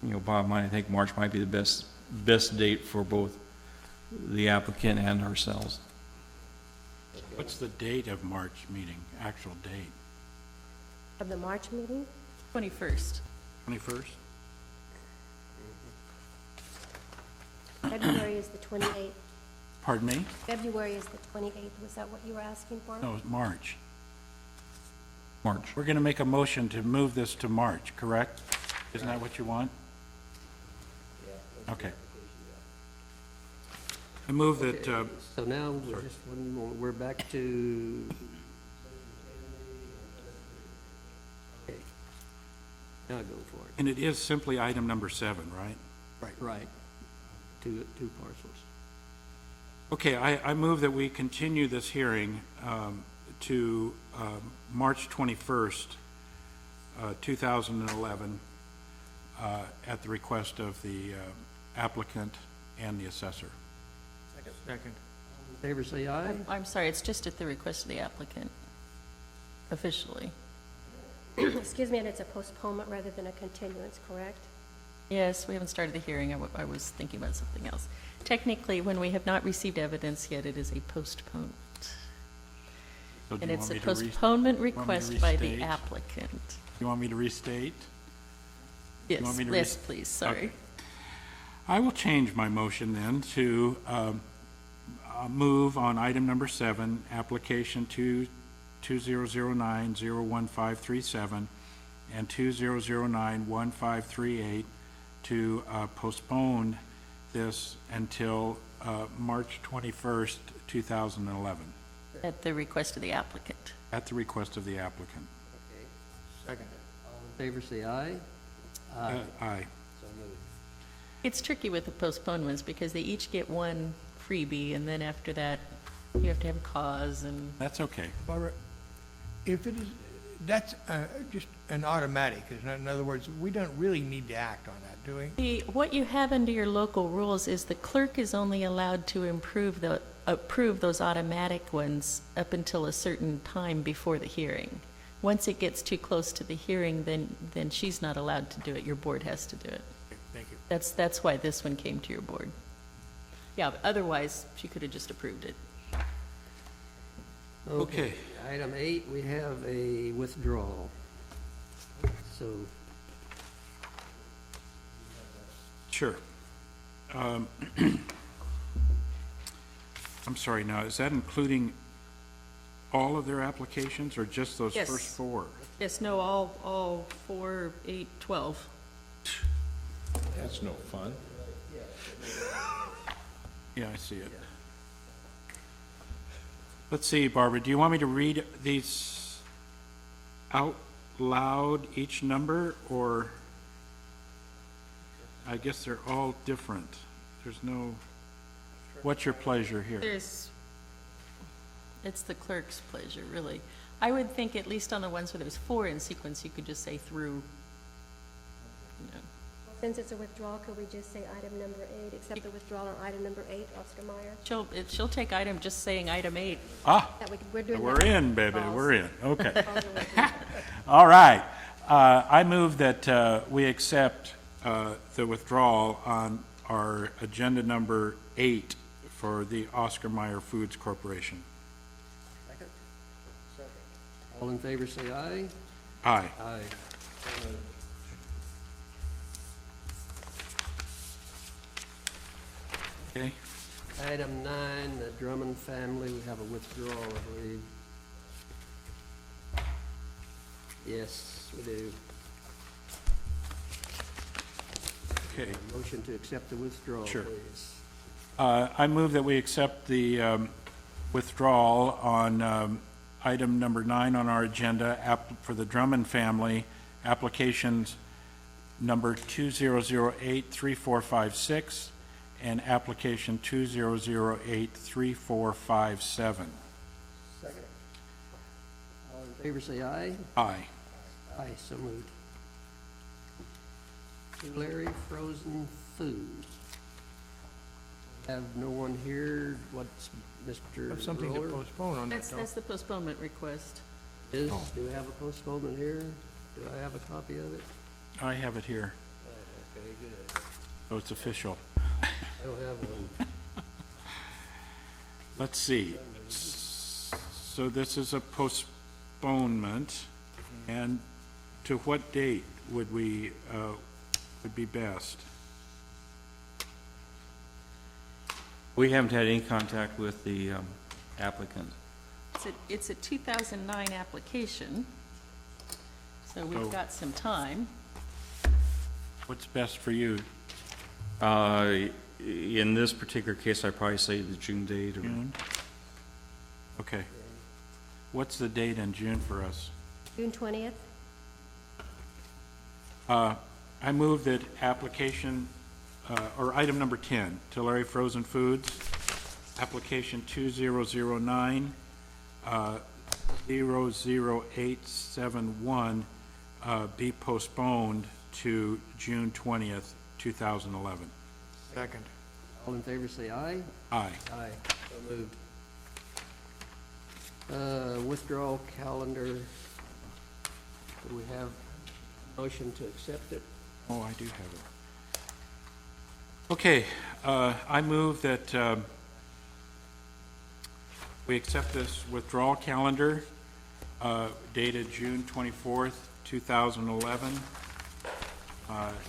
bottom line, I think March might be the best date for both the applicant and ourselves. What's the date of March meeting, actual date? Of the March meeting? 21st. 21st? February is the 28th. Pardon me? February is the 28th. Was that what you were asking for? No, it's March. March. We're going to make a motion to move this to March, correct? Isn't that what you want? Okay. I move that, so now, we're just one more, we're back to. Okay. Now go for it. and it is simply item number 7, right? Right. Two parcels. Okay, I move that we continue this hearing to March 21st, 2011, at the request of the applicant and the assessor. Second. In favor, say aye. I'm sorry, it's just at the request of the applicant, officially. excuse me, and it's a postponement rather than a continuance, correct? Yes, we haven't started the hearing. I was thinking about something else. Technically, when we have not received evidence yet, it is a postponement. So do And you it's want a me to postponement want me to request by the restate? applicant. You want me to restate? Yes, want me to yes, please, sorry. Okay. I will change my motion then to move on item number 7, application 2009-01537 and 2009-1538 to postpone this until March 21st, 2011, At the request of the applicant. at the request of the applicant. Okay. Second. All in favor, say aye. Aye. So moved. It's tricky with the postponements because they each get one freebie, and then after that, you have to have a cause and, That's okay. Barbara, if it is, that's just an automatic, isn't it? In other words, we don't really need to act on that, do we? what you have under your local rules is the clerk is only allowed to approve those automatic ones up until a certain time before the hearing. Once it gets too close to the hearing, then she's not allowed to do it. Your board has to do it. Thank you. That's why this one came to your board. Yeah, but otherwise, she could have just approved it. Okay. Item 8, we have a withdrawal. So, Sure. I'm sorry now, is that including all of their applications or just those Yes. first 4? Yes, no, all 4, 8, 12. That's no fun. Yeah, I see it. Let's see, Barbara, do you want me to read these out loud, each number, or? I guess they're all different. There's no, what's your pleasure here? It's the clerk's pleasure, really. I would think at least on the ones where there's 4 in sequence, you could just say through, you know. Since it's a withdrawal, could we just say item number 8, accept the withdrawal on item number 8, Oscar Mayer? She'll take item, just saying item 8. Ah, We're doing we're that. in, baby, Calls. we're in, okay. Calls are with- All right. I move that we accept the withdrawal on our agenda number 8 for the Oscar Mayer Foods Corporation. second? All in favor, say aye. Aye. Aye. Okay. Item 9, the Drummond family, we have a withdrawal, I believe. Yes, we do. Okay. Motion to accept the withdrawal, Sure. please. I move that we accept the withdrawal on item number 9 on our agenda for the Drummond family, applications number 2008-3456 and application 2008-3457. Second. All in favor, say aye. Aye. Aye, so moved. Larry Frozen Food. Have no one here. What's Mr. Have something to Roller? postpone on that, That's, don't that's the postponement request. Do we have a postponement here? Do I have a copy of it? I have it here, Okay, good. so it's official. I don't have one. Let's see. So this is a postponement, and to what date would we, would be best? We haven't had any contact with the applicant. It's a 2009 application, so Oh. we've got some time. What's best for you? In this particular case, I'd probably say the June date or. June? Okay. What's the date in June for us? June 20th? I move that application, or item number 10, to Larry Frozen Foods, application 2009, 00871, be postponed to June 20th, 2011. Second. All in favor, say aye. Aye. Aye, so moved. Do we have a motion to accept it? Oh, I do have it. Okay, I move that we accept this withdrawal calendar dated June 24th, 2011.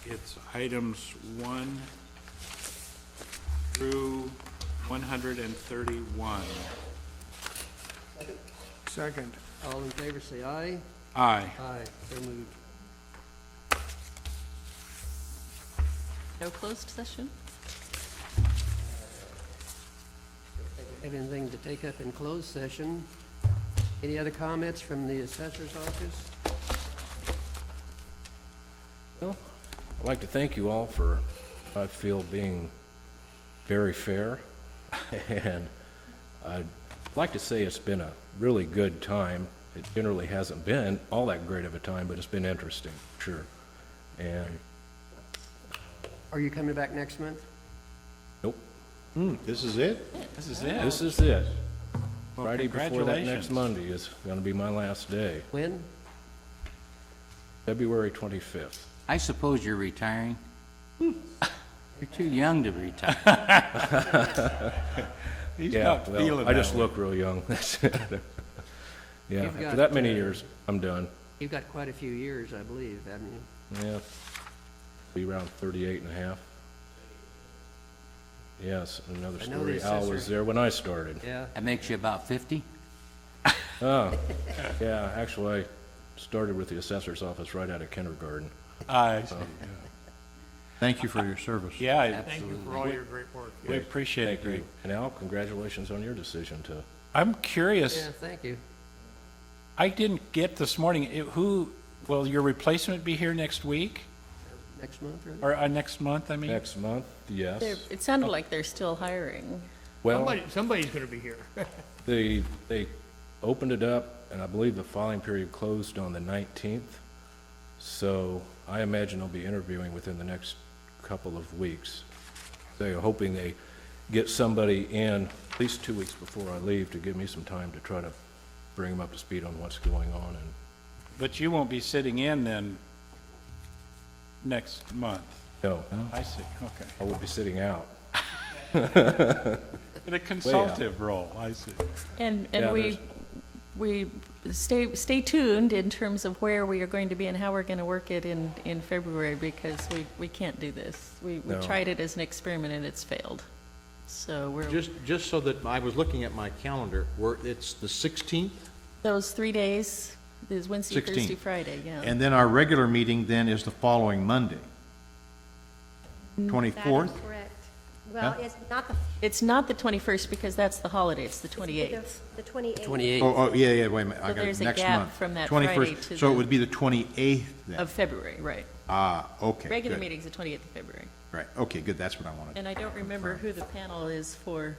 It's items 1 through 131. Second. All in favor, say aye. Aye. Aye, so moved. No closed session? Have anything to take up in closed session? Any other comments from the assessor's office? Well, I'd like to thank you all for, I feel, being very fair. And I'd like to say it's been a really good time. It generally hasn't been all that great of a time, but it's been interesting, sure. And, Are you coming back next month? nope, This is it? This is it. this is it. Well, Friday before that congratulations. next Monday is gonna be my last day, When? February 25th. I suppose you're retiring? You're too young to retire. He's Yeah, not feeling well, I that just way. look real young. That's it. Yeah, You've after got, that many years, I'm done. You've got quite a few years, I believe, haven't you? Yeah, be around 38 and a half. Yes, another I know story, the Al was assessor. there when I started. Yeah. That makes you about 50? Oh, yeah, actually, I started with the assessor's office right out of kindergarten. I see. Thank you for your service. Yeah, Thank you for all your great work. we appreciate it. Thank you. And Al, congratulations on your decision to, I'm curious, Yeah, thank you. I didn't get this morning, who, will your replacement be here next week? Next month, right? Or next month, I mean? next month, yes. It sounded like they're still hiring. Well, Somebody's gonna be here. they opened it up, and I believe the filing period closed on the 19th. So I imagine they'll be interviewing within the next couple of weeks. They're hoping they get somebody in at least 2 weeks before I leave to give me some time to try to bring them up to speed on what's going on. And But you won't be sitting in then next month? no, I see, okay. I will be sitting out. In a consultative role, I see. And Yeah, we stay tuned in terms of where we are going to be and how we're going to work it in February, because we can't do this. We No. tried it as an experiment and it's failed. So we're, Just so that, I was looking at my calendar, it's the 16th? those 3 days, is Wednesday, Thursday, 16th. Friday, yeah. And then our regular meeting then is the following Monday, 24th? That is correct. Well, Huh? it's not the. It's not the 21st because that's the holiday, it's the 28th. The 28th. 28th. Oh, yeah, wait a minute, I So got it, there's a next gap month. from that 21st. Friday to So it the- would be the 28th then? Of February, right. Ah, okay, Regular good. meeting's the 28th of February. Right, okay, good, that's what I wanted. And I don't remember who the panel is for.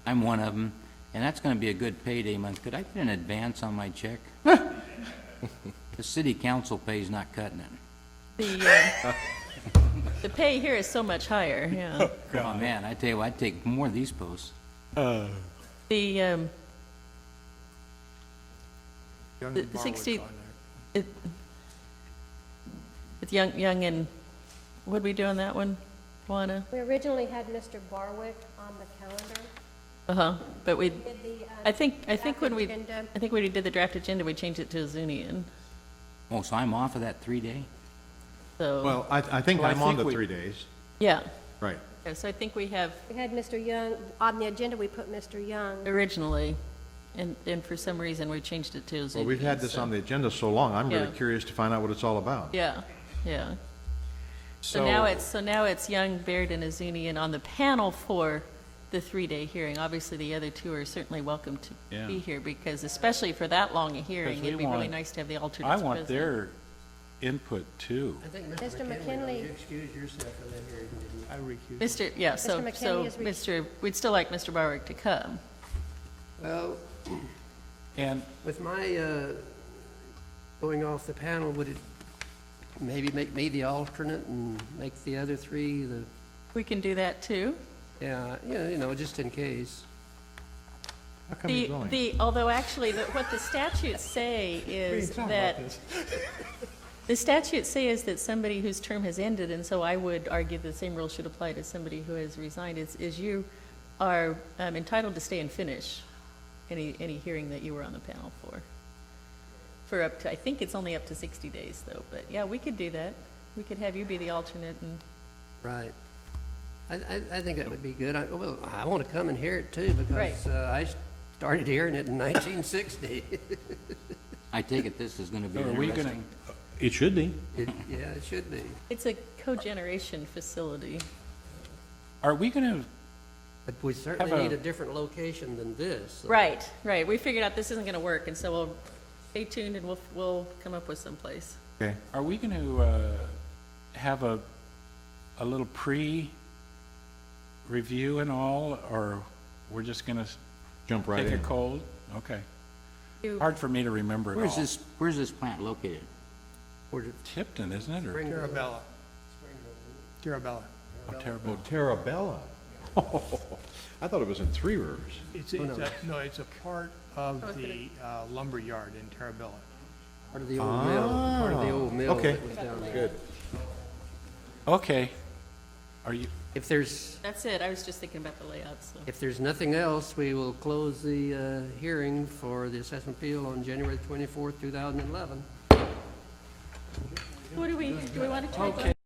I'm one of them, and that's gonna be a good payday month. Could I get an advance on my check? The city council pay's not cutting it. The pay here is so much higher, yeah. Oh, man, I tell you what, I'd take more of these posts. The, Young The and Barwood's 16th on there. with Young and, what'd we do on that one, Juana? We originally had Mr. Barwick on the calendar. Uh-huh, but we, Did the, I think when we, agenda. I think when we did the draft agenda, we changed it to a Zunian, Oh, so I'm off of that 3-day? so. Well, I think Well, I I'm on think the we- 3 days, Yeah, right. yeah, so I think we have We had Mr. Young, on the agenda, we put Mr. Young. originally, and for some reason, we changed it to a Zunian. Well, we've had this so- on the agenda so long, I'm really Yeah. curious to find out what it's all about. Yeah, yeah. So now it's Young, Baird, and Azunian on the panel for the 3-day hearing. Obviously, the other two are certainly welcome to Yeah. be here, because especially for that long a hearing, Because we it'd be really want- nice to have the alternates I present. want their input too. I think Mr. Mr. McKinley, McKinley. you excused yourself from that hearing, didn't you? I recuse. Mr., yeah, so, Mr. so, McKinney is we'd still like Mr. Barwick to come. Well, And with my going off the panel, would it maybe make me the alternate and make the other three the, We can do that too. yeah, just in case. How come he's going? Although actually, what the statutes say is that, the statutes say is that somebody whose term has ended, and so I would argue the same rule should apply to somebody who has resigned, is you are entitled to stay and finish any hearing that you were on the panel for up to, I think it's only up to 60 days, though, but yeah, we could do that. We could have you be the alternate, and Right. I think that would be good. Well, I want to come and hear it too, Right. because I started hearing it in 1960. I take it this is gonna be So are we gonna, interesting. It should be. Yeah, it should be. it's a cogeneration facility. are we gonna, But we certainly Have a- need a different location than this. so- Right, right. We figured out this isn't going to work, and so we'll stay tuned and we'll come up with someplace. Okay. are we gonna have a little pre-review and all, or we're just gonna Jump right take in. it cold? Okay. You- Hard for me to remember it all. Where's this plant located? Or to Tipton, isn't it, or Terabella. Terabella. Terrebonne? Terabella. I thought it was in Three Rivers. It's a part of the lumber yard in Terabella. part of the old mill, part of the old mill okay. that was down there. Good. Okay. Are you, If there's, That's it. I was just thinking about the layout, so. if there's nothing else, we will close the hearing for the assessment appeal on January 24th, 2011. What do we want to try?